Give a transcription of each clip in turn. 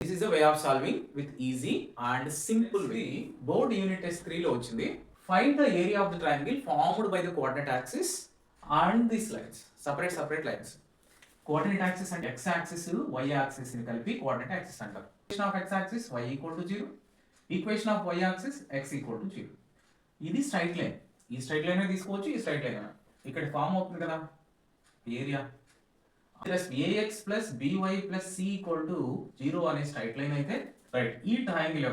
This is a way of solving with easy and simple way. Board unit test 3 లో వచ్చింది. Find the area of the triangle formed by the coordinate axis and these lines. Separate lines. Coordinate axis and x axis, y axis ని కలిపి coordinate axis అంటారు. Equation of x axis y equal to 0. Equation of y axis x equal to 0. ఇది straight line. ఈ straight line తీసుకోవచ్చు, ఈ straight line ఇక్కడ form అవుతుంది కదా area plus ax plus by plus c equal to 0 అనే straight line అయితే right ఈ ట్రయాంగిల్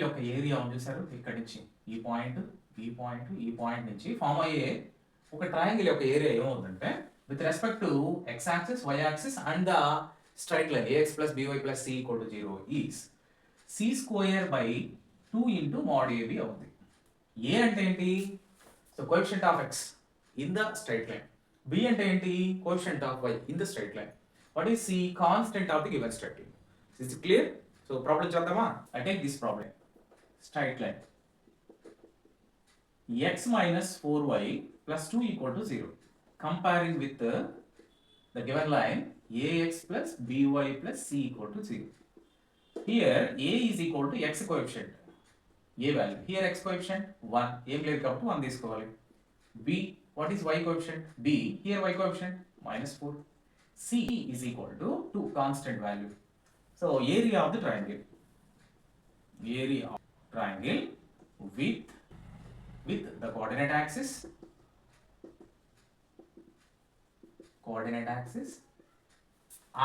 యొక్క ఏరియా ఉంది చూసారు ఇక్కడ నుంచి ఈ పాయింట్ ఈ పాయింట్ నుంచి ఫామ్ అయ్యే ఒక ట్రయాంగిల్ యొక్క ఏరియా ఏమవుతుందంటే with respect to x axis y axis and the straight line ax plus by plus c equal to 0 is c square by 2 into mod ab అవుతుంది. a అంటే ఏంటి? So coefficient of x in the straight line. b అంటే ఏంటి? Coefficient of y in the straight line. What is c? Constant of the given straight line. Is it clear? So problem చేద్దామా? I take this problem. Straight line x minus 4y plus 2 equal to 0. Comparing with the given line ax plus by plus c equal to 0. Here a is equal to x coefficient. A value. Here x coefficient 1. A లేదు కాబట్టి 1 తీసుకోవాలి. b, what is y coefficient? b. Here y coefficient minus 4. c is equal to 2 constant value. So area of the triangle. Area of triangle with the coordinate axis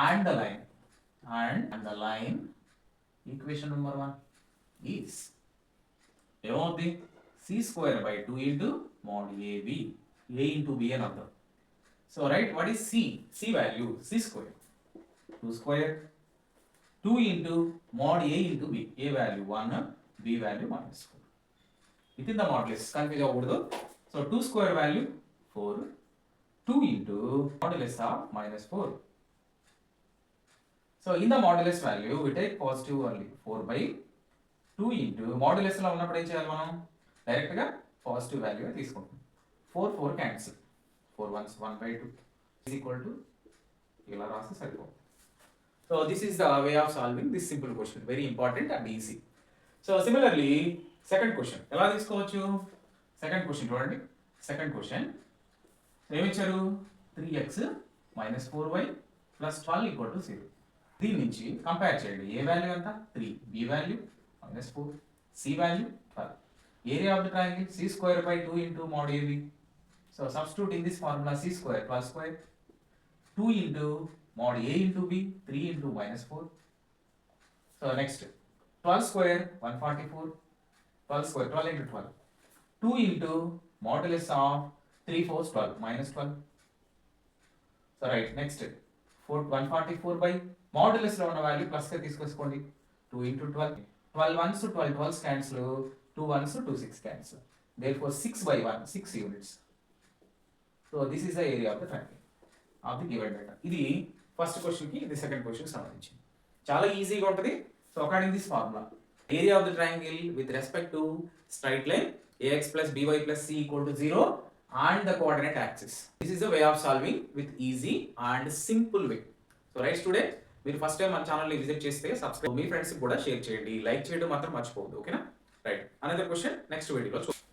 and the line and the line equation number 1 is ఏమవుతుంది c square by 2 into mod ab a into b అని అర్థం. So right what is c value c square 2 square 2 into mod a into b a value 1 b value minus 4 within the modulus confuse అవ్వకూడదు. So 2 square value 4 2 into modulus of minus 4. So in the modulus value we take positive only 4 by 2 into modulus లో ఉన్నప్పుడు ఏం చేయాలి మనం direct గా positive value తీసుకుంటాం. 4 cancel 4 ones 1 by 2 is equal to ఇలా రాస్తే సరిపోతుంది. So this is the way of solving this simple question, very important and easy. So similarly second question ఎలా తీసుకోవచ్చు? సెకండ్ క్వశ్చన్ చూడండి. సెకండ్ క్వశ్చన్ ఏమిచ్చారు? 3x minus 4y plus 12 equal to 0. దీని నుంచి compare చేయండి. ఏ వాల్యూ ఎంత? 3, b value minus 4, c value 12. Area of the triangle c square by 2 into mod ab. So substitute in this formula c square 12 square 2 into mod a into b 3 into minus 4. So next 12 square 144 12 square 12 into 12 2 into modulus of 3 4 12 minus 12. So right next 144 by modulus లో ఉన్న value plus గా తీసుకోండి 2 into 12 12 ones to 12 12s cancel 2 ones to 2 6 cancel, therefore 6 by 1 6 units. So this is the area of the triangle of the given data. ఇది first question కి, ఇది second question కి సంబంధించింది. చాలా ఈజీగా ఉంటుంది. So according this formula area of the triangle with respect to straight line ax plus by plus c equal to 0 and the coordinate axis. This is a way of solving with easy and simple way. So right students, మీరు first time మన channel ని visit చేస్తే subscribe, మీ friends కూడా share చేయండి, like చేయడం మాత్రం మర్చిపోవద్దు. ఓకేనా? రైట్, అనదర్ క్వశ్చన్ నెక్స్ట్ వీడియోలో చూద్దాం.